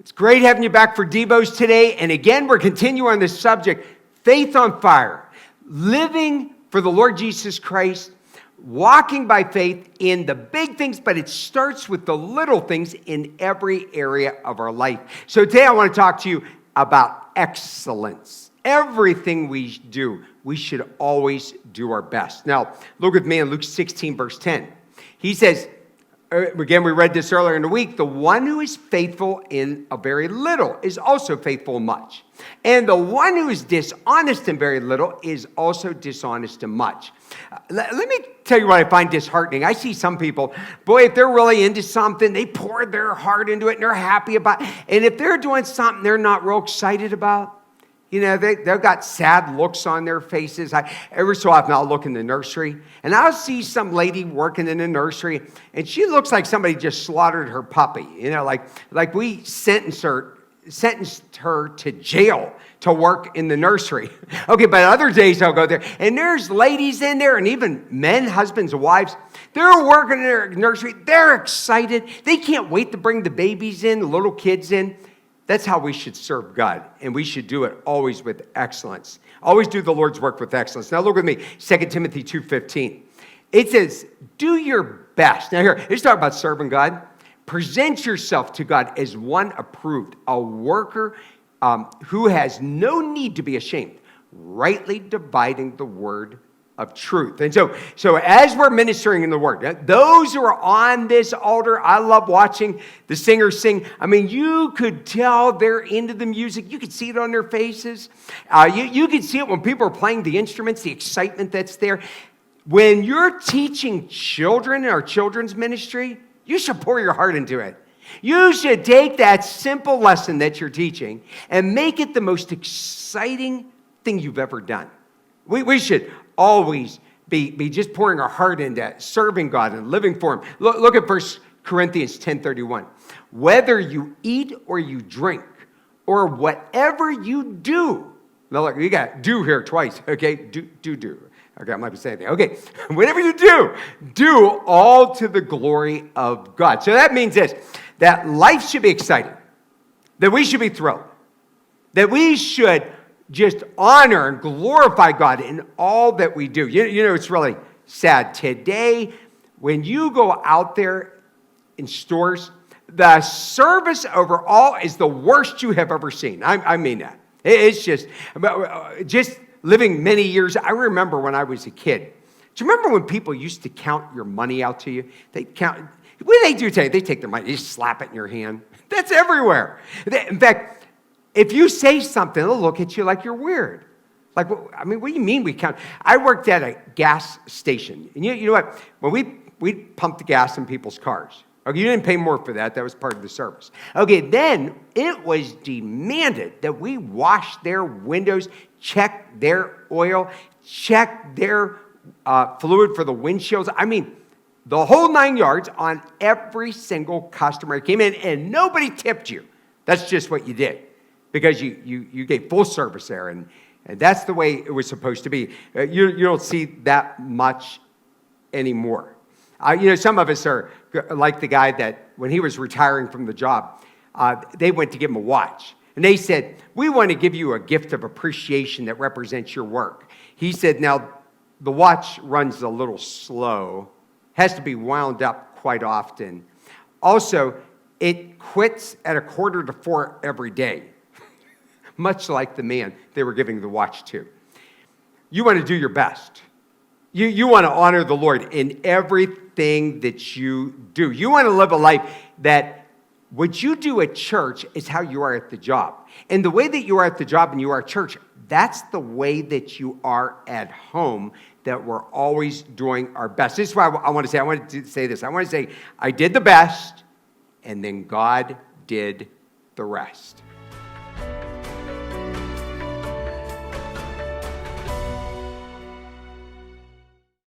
It's great having you back for Devos today. And again, we're continuing on this subject, faith on fire, living for the Lord Jesus Christ, walking by faith in the big things, but it starts with the little things in every area of our life. So today I want to talk to you about excellence. Everything we do, we should always do our best. Now, look with me in Luke 16, verse 10. He says, again, we read this earlier in the week, the one who is faithful in a very little is also faithful in much. And the one who is dishonest in very little is also dishonest in much. Let me tell you what I find disheartening. I see some people, boy, if they're really into something, they pour their heart into it and they're happy about it. And if they're doing something they're not real excited about, you know, they've got sad looks on their faces. Every so often I'll look in the nursery and I'll see some lady working in the nursery and she looks like somebody just slaughtered her puppy. You know, like we sentenced her to jail to work in the nursery. Okay, but other days I'll go there and there's ladies in there and even men, husbands and wives. They're working in their nursery. They're excited. They can't wait to bring the babies in, the little kids in. That's how we should serve God, and we should do it always with excellence. Always do the Lord's work with excellence. Now look with me, 2 Timothy 2:15. It says, do your best. Now here, let's talk about serving God. Present yourself to God as one approved, a worker who has no need to be ashamed, rightly dividing the word of truth. And so as we're ministering in the Word, those who are on this altar, I love watching the singers sing. I mean, you could tell they're into the music. You could see it on their faces. You could see it when people are playing the instruments, the excitement that's there. When you're teaching children in our children's ministry, you should pour your heart into it. You should take that simple lesson that you're teaching and make it the most exciting thing you've ever done. We should always be just pouring our heart into serving God and living for Him. Look at 1 Corinthians 10:31. Whether you eat or you drink or whatever you do. Now look, you got do here twice, okay? Do. Okay, I might be saying that. Okay, whatever you do all to the glory of God. So that means this, that life should be exciting, that we should be thrilled, that we should just honor and glorify God in all that we do. You know, it's really sad. Today, when you go out there in stores, the service overall is the worst you have ever seen. I mean that. It's just living many years. I remember when I was a kid. Do you remember when people used to count your money out to you? They count. What do they do today? They take their money, they just slap it in your hand. That's everywhere. In fact, if you say something, they'll look at you like you're weird. Like, I mean, what do you mean we count? I worked at a gas station. And you know what? When we pumped the gas in people's cars. Okay, you didn't pay more for that. That was part of the service. Okay, then it was demanded that we wash their windows, check their oil, check their fluid for the windshields. I mean, the whole 9 yards on every single customer that came in, and nobody tipped you. That's just what you did. Because you gave full service there, and that's the way it was supposed to be. You don't see that much anymore. You know, some of us are like the guy that when he was retiring from the job, they went to give him a watch. And they said, we want to give you a gift of appreciation that represents your work. He said, now, the watch runs a little slow, has to be wound up quite often. Also, it quits at 3:45 every day. Much like the man they were giving the watch to. You want to do your best. You want to honor the Lord in everything that you do. You want to live a life that what you do at church is how you are at the job. And the way that you are at the job and you are at church, that's the way that you are at home, that we're always doing our best. This is why I want to say this. I want to say, I did the best, and then God did the rest.